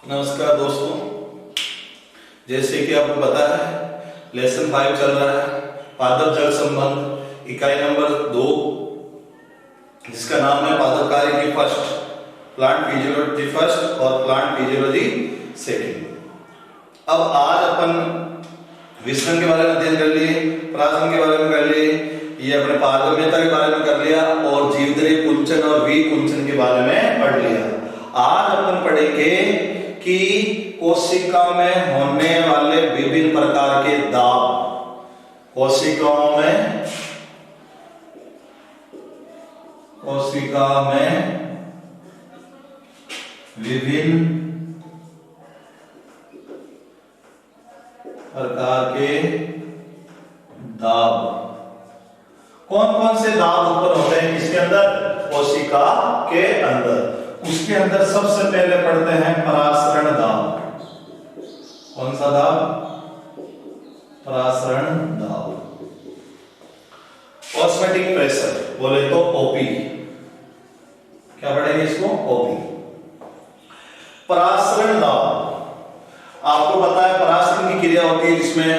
नमस्कार दोस्तों, जैसे कि आपको पता है लेसन 5 चल रहा है पादप जल संबंध इकाई नंबर 2 जिसका नाम है पादप कार्य की फर्स्ट, प्लांट फिजियोलॉजी फर्स्ट और प्लांट फिजियोलॉजी सेकंड। अब आज अपन विसरण के बारे में अध्ययन कर लिए, परागण के बारे में कर लिए, ये अपने पारगम्यता के बारे में कर लिया और जीवदरी कुंचन और वी कुंचन के बारे में पढ़ लिया। आज अपन पढ़ेंगे कि कोशिका में होने वाले विभिन्न प्रकार के दाब, कोशिका में विभिन्न प्रकार के दाब, कौन कौन से दाब उत्पन्न होते हैं किसके अंदर? कोशिका के अंदर। उसके अंदर सबसे पहले पढ़ते हैं परासरण दाब। कौन सा दाब? परासरण दाब। ऑस्मेटिक प्रेशर बोले तो ओपी, क्या पढ़ेंगे इसको? ओपी। परासरण दाब, आपको पता है परासरण की क्रिया होती है जिसमें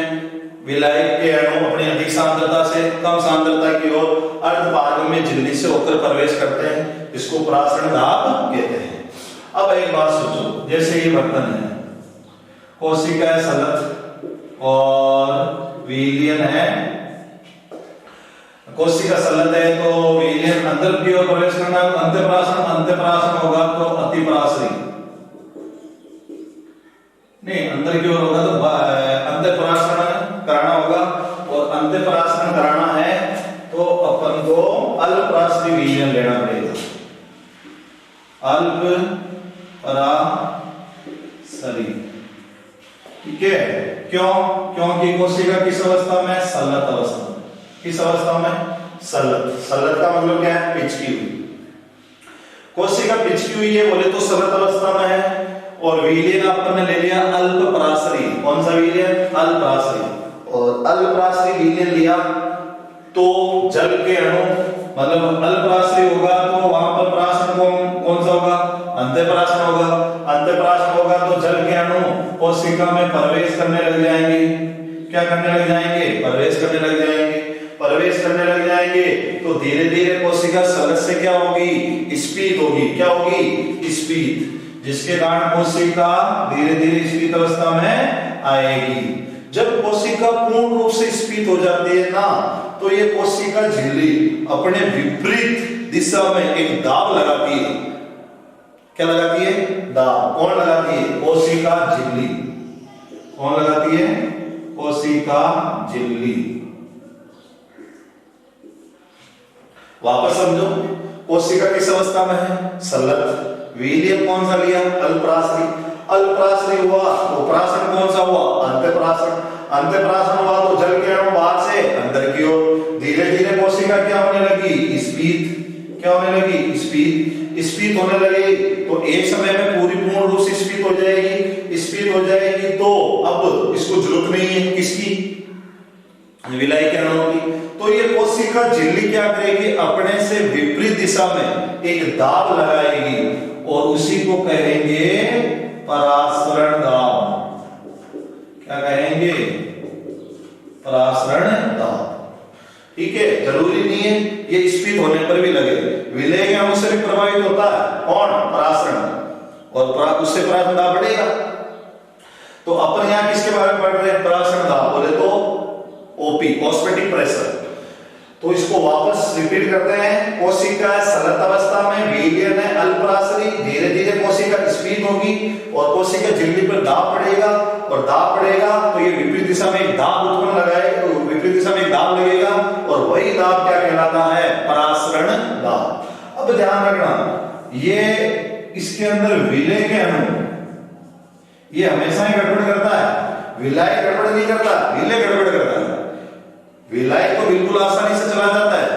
विलायक के अणु अपनी अधिक सांद्रता से कम सांद्रता की ओर अर्धपारगम्य झिल्ली से होकर प्रवेश करते हैं, इसको परासरण दाब कहते हैं। अब एक बात सोचो, जैसे ये बर्तन है, कोशिका है सलत और विलयन है। कोशिका सलत है तो विलयन अंदर की ओर प्रवेश करना, अंत्यपरासरण होगा तो अतिपरासरी, नहीं अंदर की ओर होगा तो अंत्यपरासरण कराना होगा, और अंत्यपरासरण कराना है तो अपन को अल्पपरासरी विलयन लेना पड़ेगा। अल्पपरासरी, ठीक है? क्यों? क्योंकि कोशिका किस अवस्था में? सलत अवस्था। किस अवस्था में? सलत। सलत का मतलब क्या है? पिचकी हुई। कोशिका पिचकी हुई है बोले तो सलत अवस्था में है, और विलयन अपन ने ले लिया अल्पपरासरी। कौन सा विलयन? अल्पपरासरी। और अल्पपरासरी विलयन लिया तो जल के अणु, मतलब अल्पपरासरी होगा तो वहां पर परासरण कौन सा होगा? अंत्यपरासरण होगा। अंत्यपरासरण होगा तो जल के अणु कोशिका में प्रवेश करने लग जाएंगे। क्या करने लग जाएंगे? प्रवेश करने लग जाएंगे। प्रवेश करने लग जाएंगे तो धीरे धीरे कोशिका सलत से क्या होगी? स्फीत होगी। क्या होगी? स्फीत, जिसके कारण कोशिका धीरे धीरे स्फीत अवस्था में आएगी। जब कोशिका पूर्ण रूप से स्फीत हो जाती है ना, तो ये कोशिका झिल्ली अपने विपरीत दिशा में एक दाब लगाती है। क्या लगाती है? दाब। कौन लगाती है? कोशिका झिल्ली। कौन लगाती है? कोशिका झिल्ली। वापस समझो, कोशिका किस अवस्था में है? सलत। विलयन कौन सा लिया? अल्पपरासरी। अल्पपरासरी हुआ तो परासरण कौन सा हुआ? अंत्यपरासरण। अंत्यपरासरण हुआ तो जल के अणु बाहर से अंदर की ओर। धीरे धीरे कोशिका क्या होने लगी? स्फीत। क्या होने लगी? स्फीत। स्फीत होने लगी तो एक समय में पूरी पूर्ण रूप से स्फीत हो जाएगी। स्फीत हो जाएगी तो अब इसको जरूरत नहीं है किसकी? विलायक के अणुओं की। तो ये कोशिका झिल्ली क्या करेगी? अपने से विपरीत दिशा में एक दाब लगाएगी और उसी को कहेंगे परासरण दाब। क्या कहेंगे? परासरण दाब। ठीक है? जरूरी नहीं है ये स्फीत होने पर भी लगे, विलय के अणु से भी प्रभावित होता है। कौन? परासरण। और उससे परासरण दाब बढ़ेगा। तो अपन यहां किसके बारे में पढ़ रहे हैं? परासरण दाब बोले तो ओपी, ऑस्मेटिक प्रेशर। तो इसको वापस रिपीट करते हैं। कोशिका सलत अवस्था में, विलयन है अल्पपरासरी, धीरे धीरे कोशिका स्फीत होगी और कोशिका झिल्ली पर दाब पड़ेगा, और दाब पड़ेगा तो ये विपरीत दिशा में एक दाब उत्पन्न लगाएगा, विपरीत दिशा में एक दाब लगेगा, और वही दाब क्या कहलाता है? परासरण दाब। अब ध्यान रखना, ये इसके अंदर विलय के अणु ये हमेशा ही गड़बड़ करता है, विलय गड़बड़ नहीं करता, विलय गड़बड़ करता है। विलय तो बिल्कुल आसानी से चला जाता है,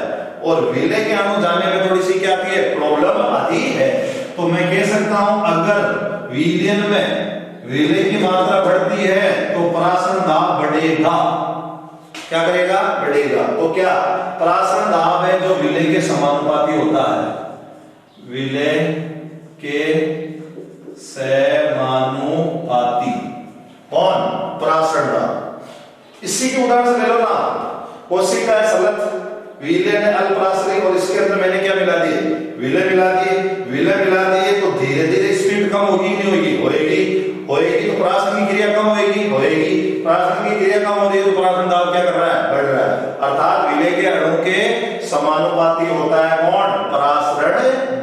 और विलय के अणु जाने में थोड़ी सी क्या आती है? प्रॉब्लम आती है। तो मैं कह सकता हूं अगर विलयन में विलय की मात्रा बढ़ती है तो परासरण दाब बढ़ेगा। क्या करेगा? बढ़ेगा। तो क्या परासरण दाब है जो विलय के समानुपाती होता है, विलय के समानुपाती। कौन? परासरण दाब। इसी के उदाहरण से ले लो ना, कोशिका है सलत, विलयन है अल्परासरी, और इसके अंदर मैंने क्या मिला दिए? विलय मिला दिए। विलय मिला दिए तो धीरे धीरे स्पीड कम होगी नहीं होगी? होएगी। होएगी तो परासरण की क्रिया कम होएगी? होएगी। परासरण की क्रिया कम हो रही है तो परासरण दाब क्या कर रहा है? बढ़ रहा है। अर्थात विलय के अणु के समानुपाती होता है कौन? परासरण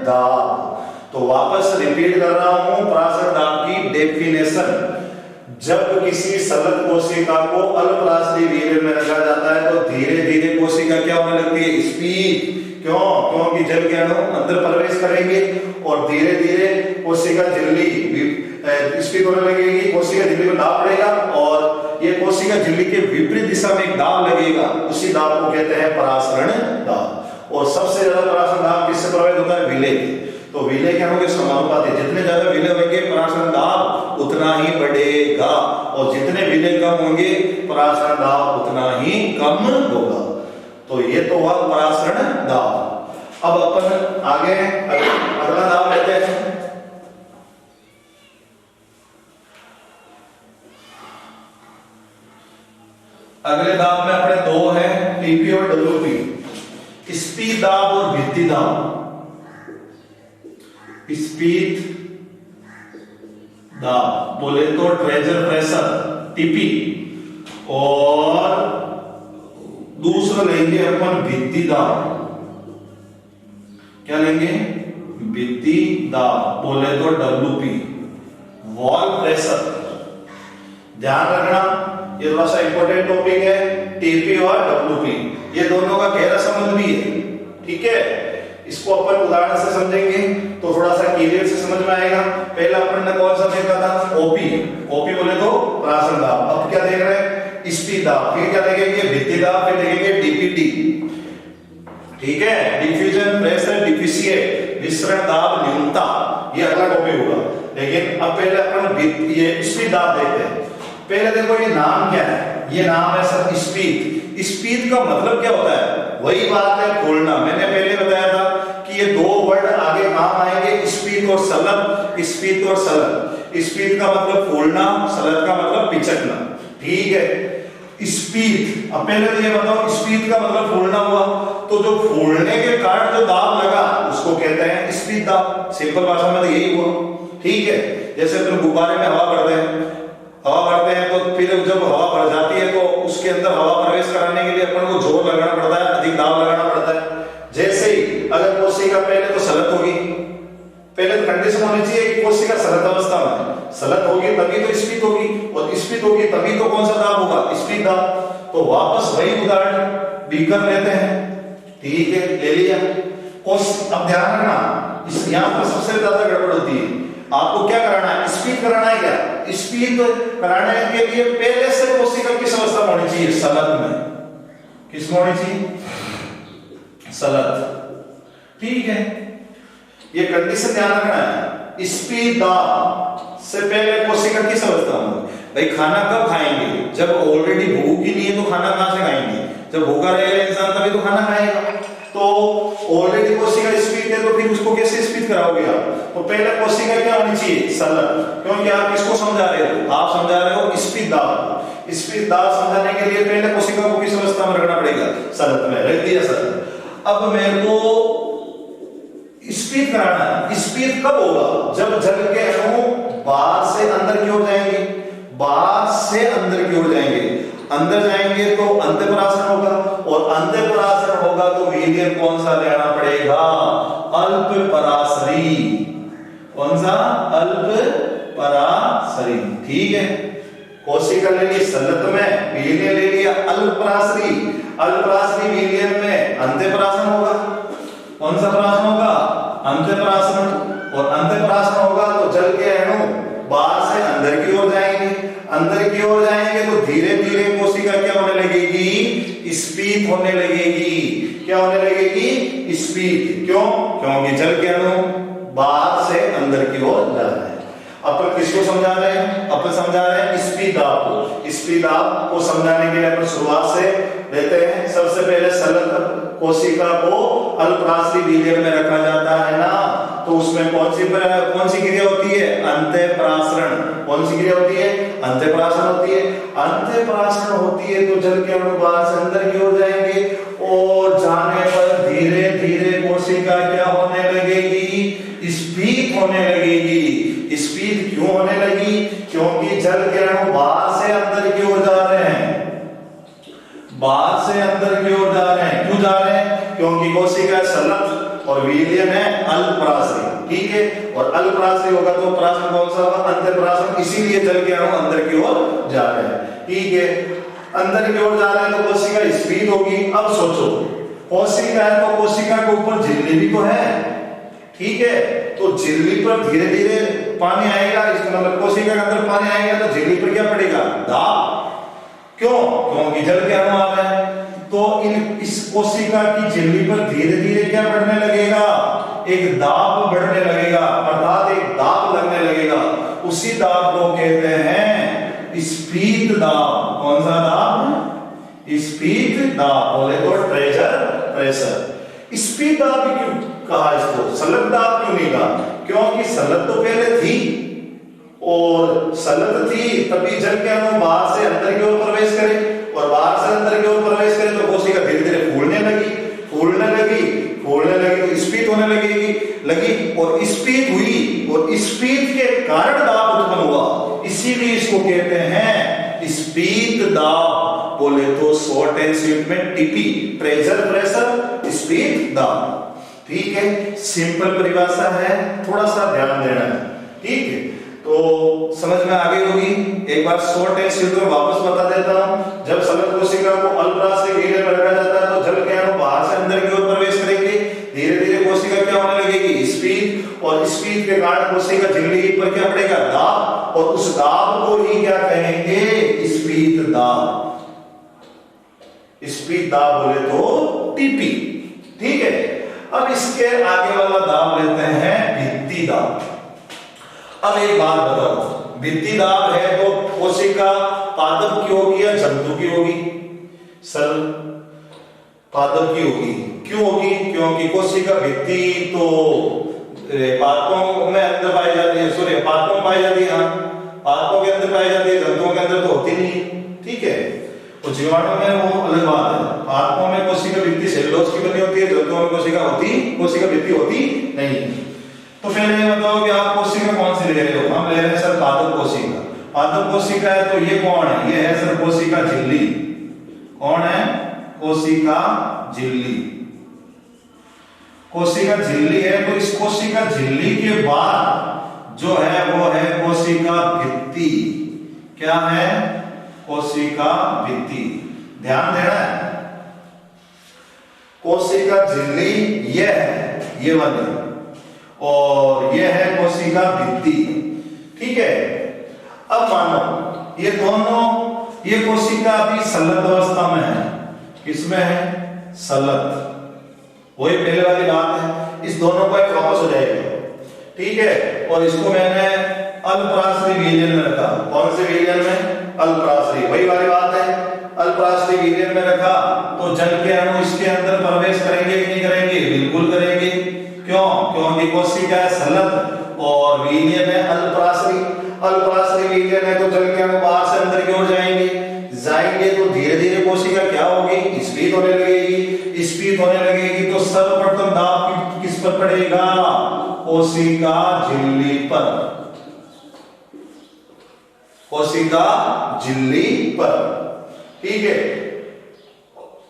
दाब। तो वापस रिपीट कर रहा हूं परासरण दाब की डेफिनेशन। जब किसी सलत कोशिका को अल्परासरी विलयन में रखा जाता है तो धीरे धीरे कोशिका क्या होने लगती है? स्पीड। क्यों? क्योंकि जल के अणु अंदर प्रवेश करेंगे और धीरे धीरे कोशिका झिल्ली स्पीड होने लगेगी, कोशिका झिल्ली में दाब पड़ेगा और ये कोशिका झिल्ली के विपरीत दिशा में एक दाब लगेगा, उसी दाब को कहते हैं परासरण दाब। और सबसे ज्यादा परासरण दाब किससे प्रभावित होता है? विलय। तो विलय के अणु के समानुपाती, जितने ज्यादा विलय होंगे परासरण दाब उतना ही बढ़ेगा, और जितने विलय कम होंगे परासरण दाब उतना ही कम होगा। तो ये तो हुआ परासरण दाब। अब अपन आगे अगला दाब लेते हैं। अगले दाब में अपने दो हैं, टीपी और डब्ल्यूपी। स्पीड दाब और भित्ति दाब। स्पीड दाब बोले तो ट्रेजर प्रेशर टीपी, और दूसरा लेंगे अपन भित्ति दाब। क्या लेंगे? भित्ति दाब बोले तो डब्ल्यूपी, वॉल प्रेशर। ध्यान रखना ये थोड़ा सा इंपॉर्टेंट टॉपिक है, टीपी और डब्ल्यूपी, ये दोनों का गहरा संबंध भी है। ठीक है, इसको अपन उदाहरण से समझेंगे तो थोड़ा सा क्लियर से समझ में आएगा। पहला अपन ने कौन सा देखा था? ओपी। ओपी बोले तो परासरण दाब। अब क्या देख रहे हैं? स्पीड दाब। फिर क्या देखेंगे? भित्ति दाब। फिर देखेंगे डीपीडी। ठीक है, डिफ्यूजन प्रेशर डिफिशिएट, विसरण दाब न्यूनता, ये अगला टॉपिक होगा। लेकिन अब पहले अपन ये स्पीड दाब देखते हैं। पहले देखो ये नाम क्या है? ये नाम है सर स्पीड। स्पीड का मतलब क्या होता है? वही बात है खोलना। मैंने पहले बताया था कि ये दो वर्ड आगे काम आएंगे, स्पीड और सलत। स्पीड और सलत। स्पीड का मतलब खोलना, सलत का मतलब पिचकना। ठीक है, स्पीड। अब पहले तो ये बताओ स्पीड का मतलब फूलना हुआ, तो जो फूलने के कारण जो दाब लगा उसको कहते हैं स्पीड दाब। सिंपल भाषा में तो यही हुआ। ठीक है, जैसे तुम गुब्बारे में हवा भरते हैं, हवा भरते हैं तो फिर जब हवा भर जाती है तो उसके अंदर हवा प्रवेश कराने के लिए अपन को जोर लगाना पड़ता है, अधिक दाब लगाना पड़ता है। जैसे ही अगर कोशिका पहले तो सलत होगी, पहले तो कंडीशन होनी चाहिए कि कोशिका सलत अवस्था में, सलत होगी तभी तो स्पीड होगी, और स्पीड होगी तभी तो कौन सा दाब होगा? स्पीड दाब। तो वापस वही उदाहरण बीकर लेते हैं। ठीक है, ले लिया। अब ध्यान रखना इस यहां पर सबसे ज्यादा गड़बड़ होती है। आपको क्या कराना है? स्पीड कराना है। क्या स्पीड कराने के लिए पहले से कोशिका किस अवस्था में होनी चाहिए? सलत में। किस में होनी चाहिए? सलत। ठीक है, ये कंडीशन ध्यान रखना है। स्पीड दाब से पहले कोशिका किस अवस्था में? भाई खाना कब खाएंगे? जब ऑलरेडी भूख ही नहीं है तो खाना कहां से खाएंगे? जब भूखा रहेगा इंसान तभी तो खाना खाएगा। तो ऑलरेडी कोशिका स्पीड है तो फिर उसको कैसे स्पीड कराओगे आप? तो पहले कोशिका क्या होनी चाहिए? सलत। क्योंकि आप किसको समझा रहे हो? आप समझा रहे हो स्पीड दाब। स्पीड दाब समझाने के लिए पहले कोशिका को किस अवस्था में रखना पड़ेगा? सलत में। रख दिया सलत। अब मेरे को स्पीड कराना है। स्पीड कब होगा? जब जल के अणु बाहर से अंदर की ओर जाएंगे, बाहर से अंदर की ओर जाएंगे। अंदर जाएंगे तो अंतःपरासरण होगा, और अंतःपरासरण होगा तो विलयन कौन सा लेना पड़ेगा? अल्पपरासरी। कौन सा? अल्पपरासरी। ठीक है, कोशिका ले ली सलत में, विलयन ले लिया अल्पपरासरी। अल्पपरासरी विलयन में अंतःपरासरण होगा। कौन सा परासरण होगा? अंतःपरासरण। और अंतःपरासरण होगा तो जल के अणु बाहर से अंदर की ओर जाएंगे। अंदर की ओर जाएंगे तो धीरे धीरे कोशिका क्या होने लगेगी? स्पीड होने लगेगी। क्या होने लगेगी? स्पीड। क्यों? क्योंकि जल के अणु बाहर से अंदर की ओर जा रहे हैं। अपन किसको समझा रहे हैं? अपन समझा रहे हैं स्पीड दाब को। स्पीड दाब को समझाने के लिए अपन शुरुआत से लेते हैं। सबसे पहले सलत कोशिका को अल्पराश्री विलयन में रखा जाता है ना, तो उसमें कौन सी क्रिया होती है? अंत्यप्रासरण। कौन सी क्रिया होती है? अंत्यप्रासरण होती है। अंत्यप्रासरण होती है तो जल के अणु बाहर से अंदर की ओर जाएंगे और जाने पर धीरे धीरे कोशिका क्या होने लगेगी? स्फीत होने लगेगी। स्फीत क्यों होने लगी? क्योंकि जल के अणु बाहर से अंदर की ओर जा रहे हैं, बाहर से अंदर की ओर जा रहे हैं। क्यों जा रहे हैं? क्योंकि कोशिका सलत और विलयन है अल्पराश्री, ठीक है। और अल्पराश्री होगा तो प्राशन कौन सा होगा? अंत्यप्राशन। इसीलिए जल के अणु अंदर की ओर जा रहे हैं, ठीक है। अंदर की ओर जा रहे हैं तो कोशिका स्फीत होगी। अब सोचो, कोशिका है तो कोशिका के ऊपर झिल्ली भी तो है, ठीक है। तो झिल्ली पर धीरे धीरे पानी आएगा, इसका मतलब कोशिका के अंदर पानी आएगा तो झिल्ली पर क्या पड़ेगा? दाब। क्यों? क्योंकि जल के अणु आ रहे हैं। तो इस कोशिका की झिल्ली पर धीरे धीरे क्या बढ़ने लगेगा? एक दाब बढ़ने लगेगा, अर्थात एक दाब लगने लगेगा। उसी दाब को कहते हैं स्फीत दाब। कौन सा दाब? स्फीत दाब। बोले तो ट्रेजर प्रेशर। स्फीत दाब क्यों कहा इसको? सलत दाब क्यों नहीं कहा? क्योंकि सलत तो पहले थी और सलत थी तभी जल के अणु बाहर से अंदर की ओर प्रवेश करे और बाहर से अंदर की ओर प्रवेश करे तो कोशिका धीरे धीरे फूलने लगी तो स्फीत होने लगी और स्फीत हुई और स्फीत के कारण दाब उत्पन्न हुआ। इसीलिए इसको कहते हैं स्फीत दाब। बोले तो शॉर्ट एंड स्वीट में टीपी, ट्रेजर प्रेशर, स्फीत दाब, ठीक है। सिंपल परिभाषा है, थोड़ा सा ध्यान देना है, ठीक है। तो समझ में आ गई होगी। एक बार शॉर्ट एंड स्वीट में वापस बता देता हूं। जब सलत कोशिका को अल्पराश्री विलयन में रखा जाता है तो जल के अणु बाहर से अंदर की ओर प्रवेश करेंगे। धीरे धीरे कोशिका क्या होने लगेगी? स्फीत। और स्फीत के कारण कोशिका झिल्ली पर क्या पड़ेगा? दाब। और उस दाब को ही क्या कहेंगे? स्फीत दाब। स्फीत दाब बोले तो टीपी, ठीक है। अब इसके आगे वाला दाब लेते हैं भित्ति दाब। अब एक बात बताओ, भित्ति दाब है तो कोशिका पादप की होगी या जंतु की होगी? सर पादप की होगी। क्यों होगी? क्योंकि कोशिका भित्ति तो पादपों में अंदर पाई जाती है, सॉरी पादपों में पाई जाती है, पादपों के अंदर पाई जाती है, जंतुओं के अंदर तो होती नहीं, ठीक है। तो जीवाणु में वो अलग बात है। पादपों में कोशिका भित्ति सेलुलोज की बनी होती है, जंतुओं में कोशिका भित्ति होती नहीं। तो पहले ये बताओ कि आप कोशिका कौन सी ले रहे हो? हम ले रहे हैं सर पादप कोशिका। पादप कोशिका है तो ये कौन है? ये है सर कोशिका झिल्ली। कौन है? कोशिका झिल्ली। कोशिका झिल्ली है तो इस कोशिका झिल्ली के बाद जो है वो है कोशिका भित्ति। क्या है? कोशिका भित्ति। ध्यान देना है, कोशिका झिल्ली ये है, ये वाली, और ये है कोशिका भित्ति, ठीक है। अब मानो ये दोनों, ये कोशिका अभी सलत अवस्था में है। किसमें है? सलत। वही पहले वाली बात है। इस दोनों को एक वापस हो जाएगा, ठीक है। और इसको मैंने अल्पराश्री विलयन में रखा। कौन से विलयन में? अल्पराश्री। वही वाली बात है, अल्पराश्री विलयन में रखा तो जल के अणु इसके अंदर प्रवेश करेंगे कि नहीं करेंगे? बिल्कुल करेंगे। क्यों? क्योंकि कोशिका है सलत और विलयन है अल्पराश्री। अल्पराश्री विलयन है तो जल के अणु बाहर से अंदर की ओर जाएंगे तो धीरे धीरे कोशिका क्या होगी? स्फीत होने लगेगी। स्फीत होने लगेगी तो सर्वप्रथम दाब किस पर पड़ेगा? कोशिका झिल्ली पर। कोशिका झिल्ली पर, ठीक है।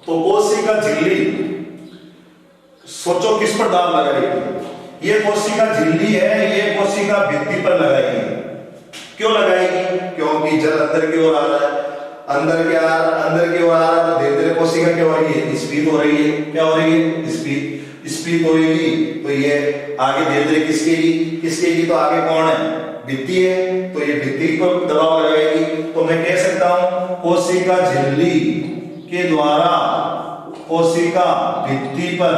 तो कोशिका झिल्ली, सोचो किस पर दाब लगाएगी? ये कोशिका झिल्ली है, ये कोशिका भित्ति पर लगाएगी। क्यों लगाएगी? क्योंकि जल अंदर की ओर आ रहा है, अंदर की ओर आ रहा है तो धीरे धीरे कोशिका क्या हो रही है? स्फीत हो रही है। क्या हो रही है? स्फीत होगी तो ये आगे धीरे धीरे किसकेगी? तो आगे कौन है? भित्ति है, तो ये भित्ति पर दबाव लगाएगी। तो मैं कह सकता हूं कोशिका झिल्ली के द्वारा कोशिका भित्ति पर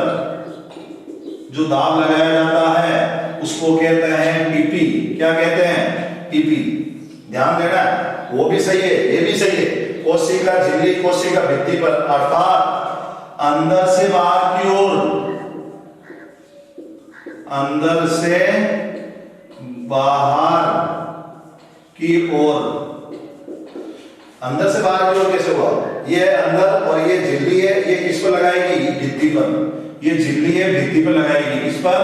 जो दाब लगाया जाता है उसको कहते हैं टीपी। क्या कहते हैं? टीपी। ध्यान देना, वो भी सही है, ये भी सही है। कोशिका झिल्ली कोशिका भित्ति पर, अर्थात अंदर से बाहर की ओर, अंदर से बाहर की ओर, अंदर से बाहर की ओर कैसे हुआ? ये अंदर और ये झिल्ली है, ये किस पर लगाएगी? भित्ति पर। ये झिल्ली है, भित्ति पर लगाएगी। किस पर?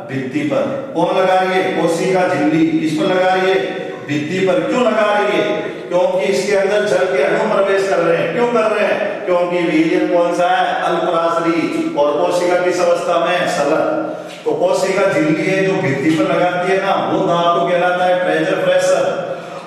भित्ति पर। कौन लगा रही है? कोशिका झिल्ली किस पर लगा रही है? भित्ति पर। क्यों लगा रही है? क्योंकि इसके अंदर जल के अणु प्रवेश कर रहे हैं। क्यों कर रहे हैं? क्योंकि वीर्य कौन सा है? अल्पराशरी, और कोशिका किस अवस्था में? सलग। तो कोशिका झिल्ली है जो भित्ति पर लगाती है ना, वो धातु कहलाता है प्रेशर प्रेशर।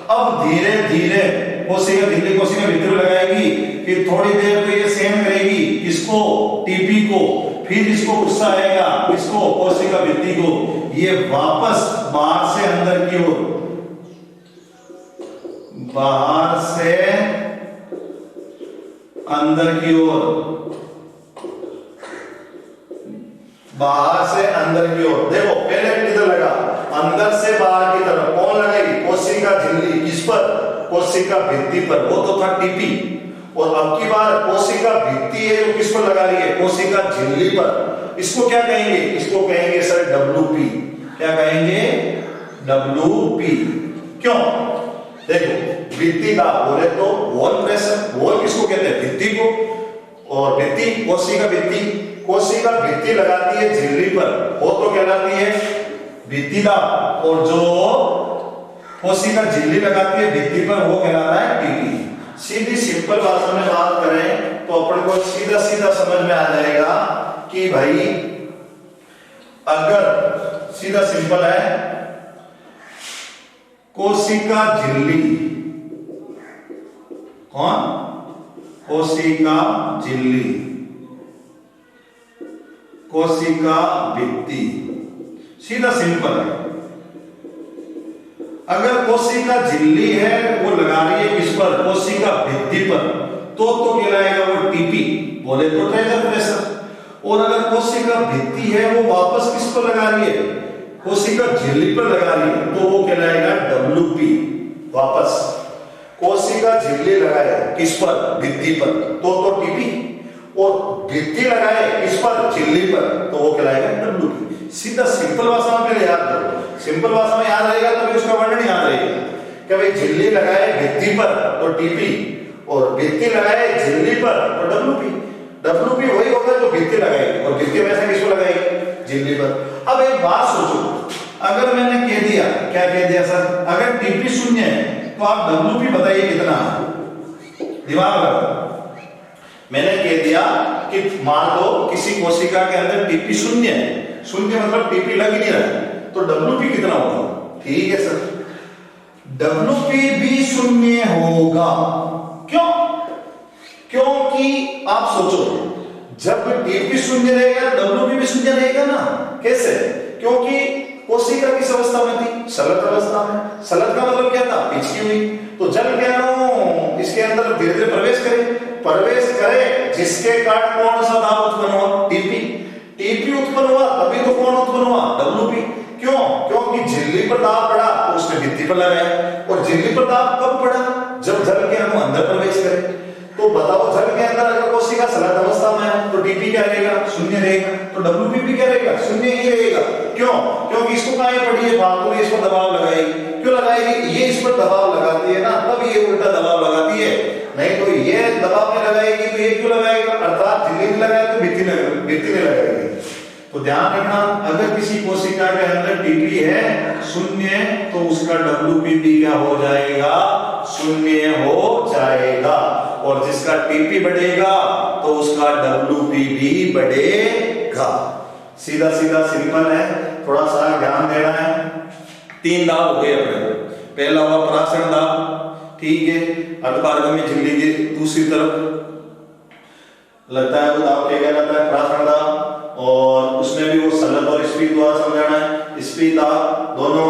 अब धीरे धीरे कोशिका झिल्ली कोशिका भित्ति पर लगाएगी, फिर थोड़ी देर तो ये सहन करेगी इसको, टीपी को, फिर इसको गुस्सा आएगा, इसको कोशिका भित्ति को, ये वापस बाहर से अंदर की ओर, बाहर से अंदर की ओर, बाहर से अंदर की ओर। देखो पहले किधर लगा? अंदर से बाहर की तरफ। कौन लगाई? कोशिका झिल्ली। किस पर? कोशिका भित्ति पर। वो तो था टीपी। और अब की बार कोशिका भित्ति है जो किस पर लगा रही है? कोशिका झिल्ली पर। इसको क्या कहेंगे? इसको कहेंगे सर डब्ल्यूपी। क्या कहेंगे? डब्ल्यूपी। क्यों? देखो भित्ति का बोले तो वॉल प्रेशर, वॉल किसको कहते हैं? भित्ति को। और भित्ति कोशिका भित्ति, कोशिका भित्ति लगाती है झिल्ली पर, वो तो कहलाती है भित्ति दाब। और जो कोशिका झिल्ली लगाती है भित्ति पर, वो कहलाता है टीपी। सीधी सिंपल भाषा में बात करें तो अपन को सीधा सीधा समझ में आ जाएगा कि भाई अगर सीधा सिंपल है, कोशिका झिल्ली, कौन? कोशिका झिल्ली, कोशिका भित्ति, सीधा सिंपल है। अगर कोशिका झिल्ली है वो लगा रही है किस पर? कोशिका भित्ति पर, तो कहलाएगा वो टीपी, बोले तो प्रेशर प्रेशर। और अगर कोशिका भित्ति है वो वापस किस पर लगा रही है? कोशिका झिल्ली पर लगा रही है, तो वो कहलाएगा डब्ल्यूपी। वापस कोशिका झिल्ली लगाए किस पर? भित्ति पर, तो टीपी। और भित्ति लगाए किस पर? झिल्ली पर, तो वो कहलाएगा डब्ल्यूपी। सीधा सिंपल भाषा में याद करो। सिंपल भाषा में याद रहेगा तो उसका वर्णन याद रहेगा कि भाई झिल्ली लगाए भित्ति पर तो टीपी, और भित्ति लगाए झिल्ली पर तो डब्ल्यूपी। डब्ल्यूपी वही होगा जो भित्ति लगाएगी, और भित्ति वैसे किसको लगाएगी? झिल्ली पर। अब एक बात सोचो, अगर मैंने कह दिया, क्या कह दिया सर? अगर टीपी शून्य है तो आप डब्ल्यूपी बताइए कितना है? दिमाग लगाओ। मैंने कह दिया कि मान लो किसी कोशिका के अंदर टीपी शून्य है, शून्य मतलब टीपी लग ही नहीं रहा, तो डब्ल्यूपी कितना होगा? ठीक है सर, डब्ल्यूपी भी शून्य होगा। क्यों? क्योंकि आप सोचो, जब टीपी शून्य रहेगा डब्ल्यूपी भी शून्य रहेगा ना। कैसे? क्योंकि कोशिका किस अवस्था में थी? सलग अवस्था में। सलग का मतलब क्या था? पिछकी हुई। तो जल के अणु इसके अंदर धीरे धीरे प्रवेश करे, जिसके कारण कौन सा दाब उत्पन्न हुआ? टीपी। टीपी उत्पन्न हुआ तभी तो कौन उत्पन्न हुआ? डब्ल्यूपी। क्यों? क्योंकि झिल्ली पर दाब पड़ा तो उसने भित्ति पर लगाया, और झिल्ली पर दाब कब पड़ा? जब जल के अणु अंदर प्रवेश करे। तो बताओ, जल के अंदर अगर कोशिका सलग अवस्था में है तो टीपी क्या रहेगा? शून्य रहेगा। तो डब्ल्यूपी भी क्या रहेगा? शून्य ही रहेगा। क्यों? क्योंकि इसको कहां पड़ी है? फालतू में इस पर दबाव लगाएगी। क्यों लगाएगी? ये इस पर दबाव लगाती है ना, तब ये उल्टा दबाव लगाती है। नहीं तो ये दबाव में लगाएगी तो ये क्यों लगाएगा? अर्थात झिल्ली में लगाए तो भित्ति में लगाएगी। तो ध्यान रखना, अगर किसी कोशिका के अंदर टीपी है शून्य तो उसका डब्ल्यूपी भी क्या हो जाएगा? शून्य हो जाएगा। और जिसका टीपी बढ़ेगा तो उसका डब्ल्यूपी भी बढ़ेगा। सीधा सीधा सिंपल है, थोड़ा सा ध्यान देना है। 3 दाब हो गए अपने। पहला हुआ पराक्षण दाब, ठीक है, अर्धपारगम्य झिल्ली की दूसरी तरफ लगता है वो दाब क्या कहलाता है? पराक्षण दाब। और उसमें भी वो सलग और स्पीड द्वारा समझाना है। स्पीड दाब दोनों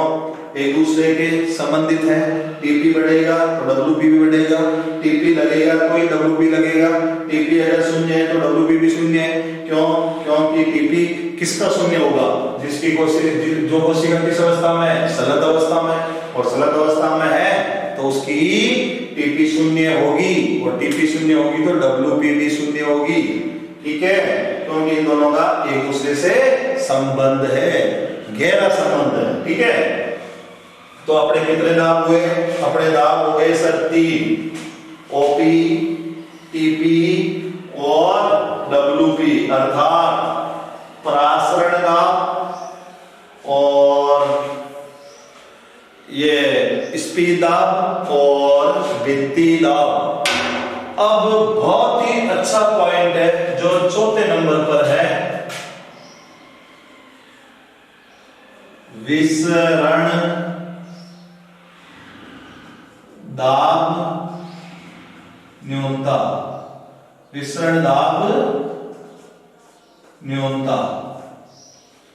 एक दूसरे के संबंधित है। टीपी बढ़ेगा तो डब्ल्यूपी भी बढ़ेगा, टीपी लगेगा तो ही डब्ल्यूपी लगेगा। टीपी अगर शून्य है तो डब्ल्यूपी भी शून्य है। क्यों? क्योंकि टीपी किसका शून्य होगा? जिसकी जो कोशिका किस अवस्था में है? सलग अवस्था में। और सलग अवस्था में है तो उसकी टीपी शून्य होगी, और टीपी शून्य होगी तो डब्ल्यूपी भी शून्य होगी। ठीक है, क्योंकि इन दोनों का एक दूसरे से संबंध है, गहरा संबंध है। ठीक है, तो अपने कितने दाब हुए? अपने दाब हो गए सर 3, ओपी, टीपी और डब्ल्यूपी, अर्थात परासरण दाब और ये स्पीड दाब और भित्ति दाब। अब बहुत ही अच्छा पॉइंट है जो चौथे नंबर पर है, विसरण दाब न्यूनता। विसरण दाब न्यूनता,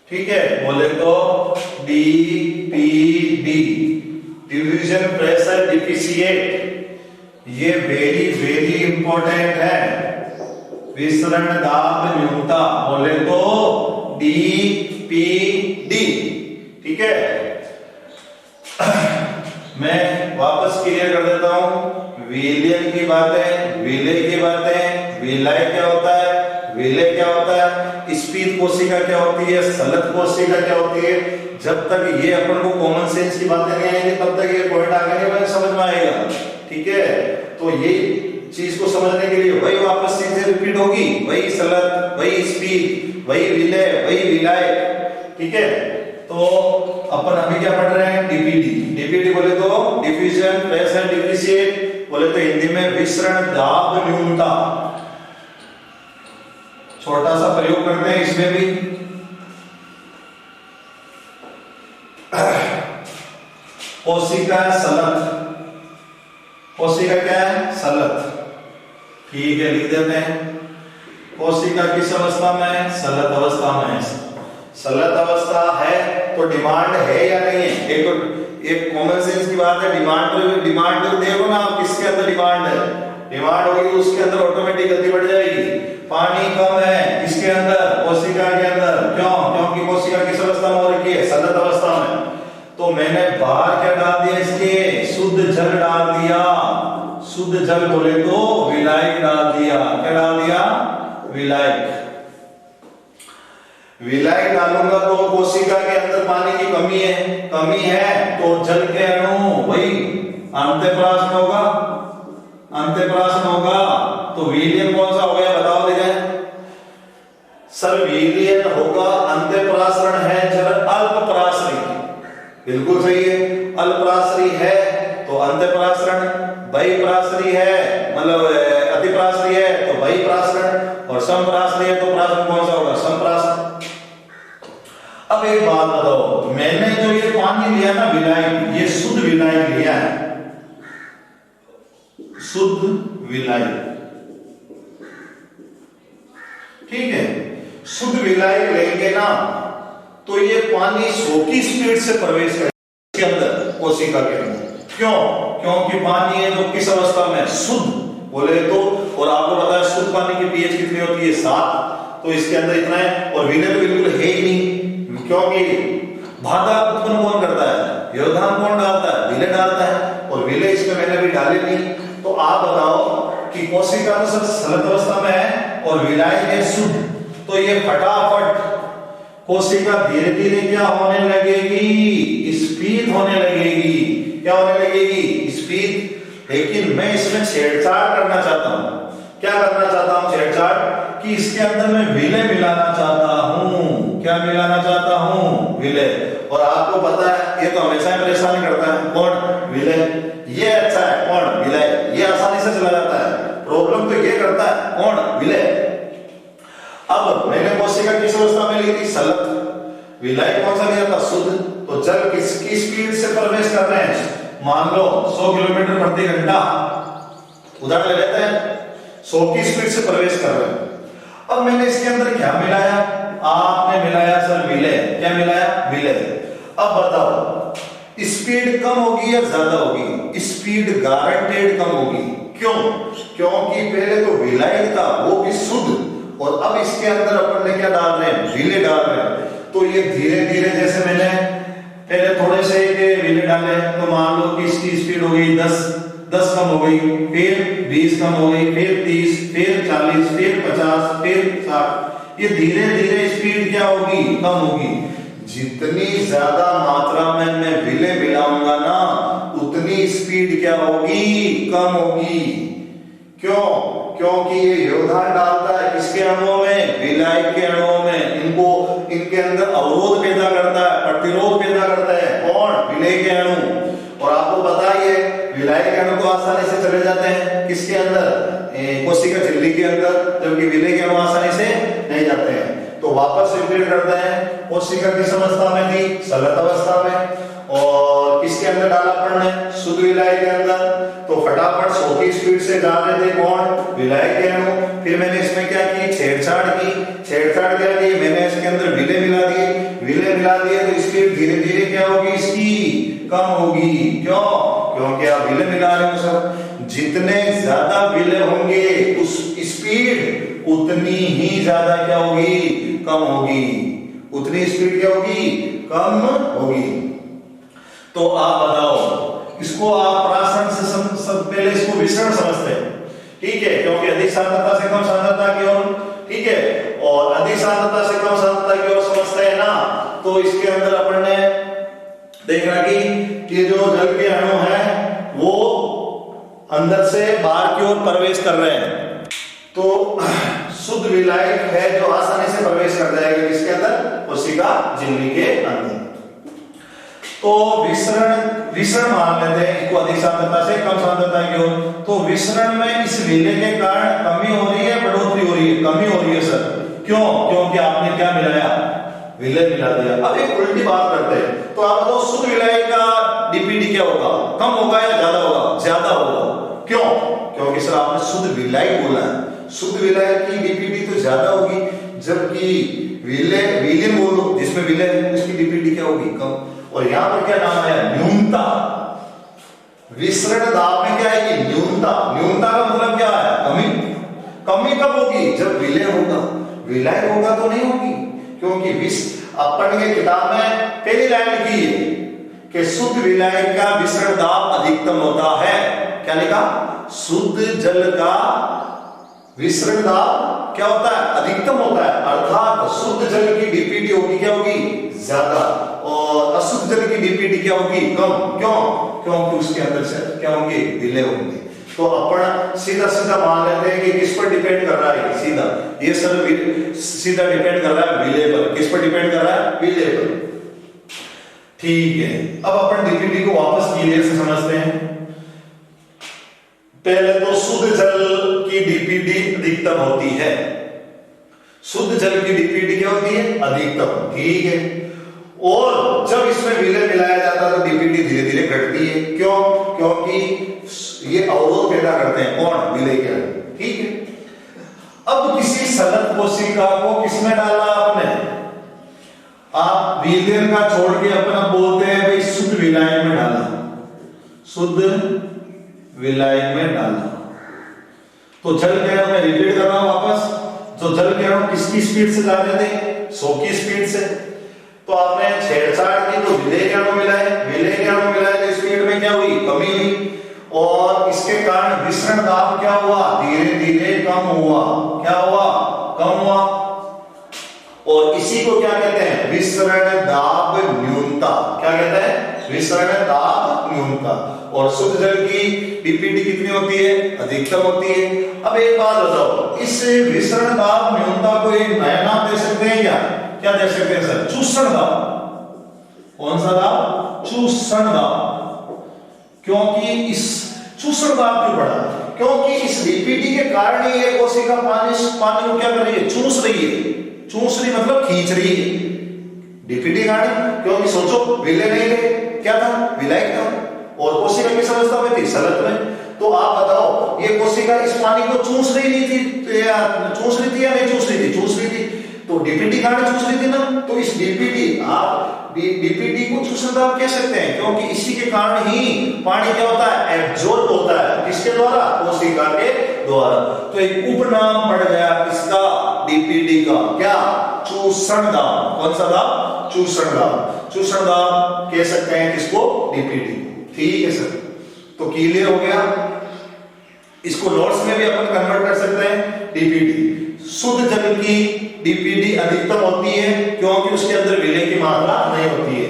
ठीक है, बोले तो डीपीडी, डिफ्यूजन प्रेशर डिफिशिएंट, ये वेरी वेरी इंपॉर्टेंट है। विसरण दाब न्यूनता बोले तो डीपीडी, ठीक है। मैं वापस क्लियर कर देता हूं, विलयन की बातें, विलय की बातें, विलय क्या होता है, विलय क्या होता है, स्पीड कोशिका क्या होती है, सलत कोशिका क्या होती है। जब तक ये अपन को कॉमन सेंस की बातें नहीं आएंगी तब तक ये पॉइंट आगे नहीं समझ में आएगा, ठीक है। तो ये चीज को समझने के लिए वही वापस चीजें रिपीट होगी, वही सलत, वही स्पीड, वही विलय, वही विलय, ठीक है। तो अपन अभी क्या पढ़ रहे हैं, डीपीडी। डीपीडी बोले तो डिफ्यूजन प्रेशर डिफिशिएंट, बोले तो हिंदी में विसरण दाब न्यूनता। छोटा सा प्रयोग करते हैं इसमें भी। कोशिका सलत, कोशिका क्या है, सलत, ठीक है, लिख देते हैं। कोशिका किस अवस्था में है, सलत अवस्था में है। सलत अवस्था है तो डिमांड है या नहीं है, एक कॉमन सेंस की बात है। डिमांड देखो ना आप, किसके अंदर डिमांड है, डिमांड होगी तो उसके अंदर ऑटोमेटिक गति बढ़ जाएगी। पानी कम है इसके अंदर, कोशिका के अंदर, क्यों, क्योंकि कोशिका किस अवस्था में हो रखी है, सलत अवस्था में। तो मैंने बाहर क्या डाल दिया, इसके शुद्ध जल डाल दिया। शुद्ध जल बोले तो विलायक डाल दिया। क्या डाल दिया, विलायक। विलायक डालूंगा तो कोशिका के अंदर पानी की कमी है तो जल के अणु वही अंत्यप्राशन होगा, अंत्यप्राशन होगा। तो विलयन कौन सा हो गया बताओ दीजिए सर, विलयन होगा, अंत्यप्राशन है जल अल्पप्राशरी, बिल्कुल सही है। अल्पप्राशरी है तो अंत्यप्राशरण, बहिप्राशरी है मतलब अतिप्राशरी है तो बहिप्राशरण, और समप्राशरी है तो प्राशरण कौन सा होगा, समप्राशरण। अब एक बात बताओ, मैंने जो ये पानी लिया ना विलायक, ये शुद्ध विलायक लिया है, शुद्ध विलायक, ठीक है। शुद्ध विलायक लेंगे ना तो ये पानी 100 की स्पीड से प्रवेश करेगा इसके अंदर, कोशिका के अंदर। क्यों, क्योंकि पानी है जो किस अवस्था में, शुद्ध बोले तो। और आपको पता है शुद्ध पानी की पीएच कितनी होती है, 7, तो इसके अंदर इतना है। और विलय तो बिल्कुल है ही नहीं, क्योंकि बाधा उत्पन्न कौन करता है, व्यवधान कौन डालता है, विलय डालता है। और विलय इसमें मैंने भी डाले नहीं। तो आप बताओ कि कोशिका तो सब सलत अवस्था में है और विलायक है शुद्ध, तो ये फटाफट कोशिका धीरे धीरे क्या होने लगेगी, स्पीड होने लगेगी। क्या होने लगेगी, स्पीड। लेकिन मैं इसमें छेड़छाड़ करना चाहता हूं। क्या करना चाहता हूं, छेड़छाड़, कि इसके अंदर मैं विलय मिलाना चाहता हूं। क्या मिलाना चाहता हूं, विलय। और आपको पता है ये तो हमेशा परेशान करता है, कौन, विलय। ये अच्छा है, कौन, विलय, ये आसानी से चला जाता है। प्रॉब्लम तो ये करता है, कौन, विलय। अब मैंने कोशिका किस अवस्था में ली थी, सलत। विलय कौन सा लिया था, शुद्ध। तो जल किसकी स्पीड से प्रवेश कर रहे हैं, मान लो 100 किलोमीटर प्रति घंटा, उदाहरण ले लेते हैं, 100 की स्पीड से प्रवेश कर रहे हैं। अब मैंने इसके अंदर क्या मिलाया, आपने मिलाया सर विलय। क्या मिलाया, विलय। अब बताओ स्पीड कम होगी या ज्यादा होगी, स्पीड गारंटेड कम होगी। क्यों, क्योंकि पहले तो विलय था वो भी शुद्ध, और अब इसके अंदर अपन ने क्या डाल रहे हैं, विलय डाल रहे हैं। तो ये धीरे धीरे, जैसे मैंने पहले थोड़े से विलय डाले तो मान लो कि इसकी स्पीड हो गई 10, 10 कम हो गई, फिर 20 कम हो गई, फिर 30, फिर 40, फिर 50, फिर 60। ये धीरे धीरे स्पीड क्या होगी, कम होगी। जितनी ज्यादा मात्रा में मैं विलेय मिलाऊंगा ना, उतनी स्पीड क्या होगी, कम होगी। क्यों? क्योंकि ये योगदान डालता है किसके अणुओं में, विलायक के अणुओं में। इनको इनके अंदर अवरोध पैदा करता है, प्रतिरोध पैदा करता है। कौन? विलेय के अणु। और आपको पता ही है विलायक के अणु तो आसानी से चले जाते हैं किसके अंदर, कोशिका झिल्ली के अंदर, जबकि विलेय के अणु आसानी से नहीं जाते हैं। तो वापस रिपीट करते हैं, कोशिका किस अवस्था में थी, सलत अवस्था में, और किसके अंदर डाला अपन ने, शुद्ध विलायक के अंदर। तो फटाफट 100 की स्पीड से जा रहे थे कौन, विलायक के अणु। फिर मैंने इसमें क्या की, छेड़छाड़ की। छेड़छाड़ क्या की, मैंने इसके अंदर विलेय मिला दिए। विलेय मिला दिए तो स्पीड धीरे धीरे क्या होगी, इसकी कम होगी। क्यों? क्योंकि आप विलेय मिला रहे हो सर। जितने ज्यादा विलेय होंगे उस स्पीड उतनी ही ज्यादा क्या होगी, कम होगी। उतनी स्पीड क्या होगी, कम होगी। तो आप बताओ, इसको आप परासरण से पहले इसको विसरण समझते हैं, ठीक है, क्योंकि अधिक सांद्रता से कम सांद्रता की ओर, ठीक है, और अधिक सांद्रता से कम सांद्रता की ओर समझते हैं ना। तो इसके अंदर अपन ने देखा कि जो जल के अणु हैं वो अंदर से बाहर की ओर प्रवेश कर रहे हैं। तो शुद्ध विलायक है जो आसानी से प्रवेश कर जाएगा किसके अंदर, कोशिका झिल्ली के अंदर। तो विसरण मान लेते हैं इसको, अधिक सांद्रता से कम सांद्रता की ओर। तो विसरण में इस विलेय के कारण कमी हो रही है, बढ़ोतरी हो रही है, कमी हो रही है सर। क्यों? क्योंकि आपने क्या मिलाया, विलेय मिला दिया। अब एक उल्टी बात करते हैं, तो आप तो शुद्ध विलायक का डीपीडी क्या होगा, कम होगा या ज्यादा होगा, ज्यादा होगा। क्यों? क्योंकि सर आपने शुद्ध विलायक बोला है, शुद्ध विलायक की डीपीडी तो ज्यादा होगी, जबकि विलेय बोलो जिसमें विलेय है उसकी डीपीडी क्या होगी, कम। और यहां पर क्या नाम आया, न्यूनता। विसरण दाब में क्या है कि न्यूनता। न्यूनता का मतलब क्या है, कमी। कमी कब होगी, जब विलेय होगा, विलायक होगा तो नहीं होगी। क्योंकि अपन के किताब में पहली लाइन लिखी है कि शुद्ध विलायक का विसरण दाब अधिकतम होता है। क्या लिखा, शुद्ध जल का विसरण दाब क्या होता है, अधिकतम होता है। अर्थात शुद्ध जल की डीपीडी होगी क्या होगी, ज्यादा, और अशुद्ध जल की डीपीडी क्या होगी, कम। क्यों? क्योंकि उसके अंदर से क्या होंगे, विलेय होंगे। तो अपन सीधा सीधा मान लेते हैं कि किस पर डिपेंड कर रहा है, सीधा ये सर सीधा डिपेंड कर रहा है विलेय पर। किस पर डिपेंड कर रहा है, विलेय पर। ठीक है, अब अपन डीपीडी को वापस क्लियर से समझते हैं। पहले तो शुद्ध जल की डीपीडी अधिकतम होती है। शुद्ध जल की डीपीडी क्या होती है, अधिकतम, ठीक है। और जब इसमें विलेय मिलाया जाता है तो डीपीडी धीरे धीरे घटती है। क्यों? क्योंकि ये अवरोध पैदा करते हैं, कौन, विलेय के अणु, ठीक है। अब किसी सलत कोशिका को किसमें डाला आपने, आप विलेय का छोड़ के अपना बोलते हैं भाई शुद्ध विलायक में डाला, शुद्ध विलायक में डाला। तो जल के अणु में रिपीट कर रहा हूं वापस, तो जल के अणु किसकी स्पीड से जा रहे थे, 100 की स्पीड से। तो आपने छेड़छाड़ की तो विलेय के अणु मिलाए, विलेय के अणु मिलाए तो स्पीड में क्या हुई, कमी हुई। और इसके कारण विसरण दाब क्या हुआ, धीरे धीरे कम हुआ। क्या हुआ, कम हुआ। और इसी को क्या कहते हैं, विसरण दाब न्यूनता। क्या कहते हैं, विसरण दाब न्यूनता। और शुद्ध जल की डीपीडी कितनी होती है, अधिकतम होती है। अब एक बात बताओ, इस विसरण दाब न्यूनता को एक नया नाम दे सकते हैं क्या, क्या दे सकते हैं सर, चूषण दाब। कौन सा दाब, चूषण दाब। क्योंकि इस चूषण दाब क्यों बढ़ा, क्योंकि इस डीपीडी के कारण ये कोशिका पानी को क्या कर रही है, चूस रही है। चूस रही मतलब खींच रही है, डीपीडी कारण। क्योंकि सोचो विलेय नहीं थे, क्या था, विलायक था, और कोशिका किस अवस्था में थी, सलत में। तो आप बताओ ये कोशिका इस पानी को चूस रही नहीं थी, तो या चूस रही थी या नहीं चूस रही थी, चूस रही थी। तो डीपीडी कारण चूस रही थी ना, तो इस डीपीडी आप डीपीडी को चूषण दाब कह सकते हैं, क्योंकि इसी के कारण ही पानी क्या होता है, एब्जॉर्ब होता है। किसके द्वारा, कोशिका के द्वारा। तो एक उपनाम पड़ गया इसका, डीपीडी का, क्या, चूषण दाब। कौन सा दाब, चूषण दाब। चूषण दाब कह सकते हैं किसको, डीपीडी। ठीक है सर। तो क्लियर हो गया। इसको नोट्स में भी अपन कन्वर्ट कर सकते हैं डीपीटी। शुद्ध जल की डीपीटी अधिकतम होती है क्योंकि उसके अंदर विलय की मात्रा नहीं होती है।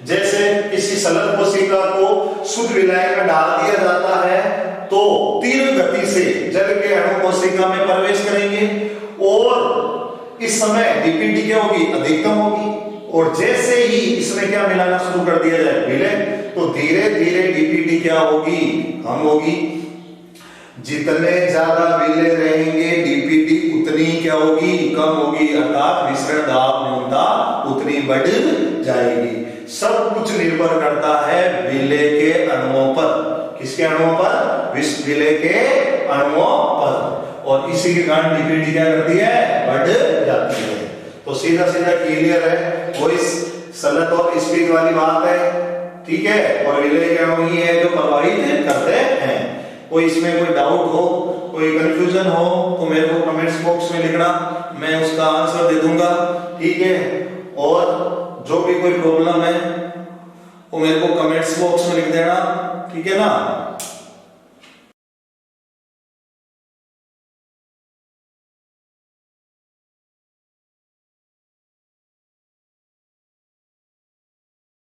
जैसे किसी सलग कोशिका को शुद्ध विलायक में डाल दिया जाता है तो तीव्र गति से जल के अणु कोशिका में प्रवेश करेंगे और इस समय डीपीटी क्या होगी, अधिकतम होगी। और जैसे ही इसमें क्या मिलाना शुरू कर दिया जाए, विलय, तो धीरे धीरे डीपीटी क्या होगी, कम होगी। जितने ज्यादा विलय रहेंगे डीपीटी उतनी क्या होगी, कम होगी, अर्थात विसरण दाब न्यूनता उतनी बढ़ जाएगी। सब कुछ निर्भर करता है विलय के अणुओं पर। किसके अणुओं पर, विलय के अणुओं पर। और इसी के कारण डीपीटी क्या करती है, बढ़ जाती है। तो सीधा सीधा क्लियर है, कोई सलत और स्पीड वाली बात है, ठीक है। और विलय के अणु ही है जो प्रभावित करते हैं। कोई इसमें कोई डाउट हो, कोई कंफ्यूजन हो तो मेरे को कमेंट्स बॉक्स में लिखना, मैं उसका आंसर दे दूंगा, ठीक है। और जो भी कोई प्रॉब्लम है वो मेरे को कमेंट्स बॉक्स में लिख देना, ठीक है ना।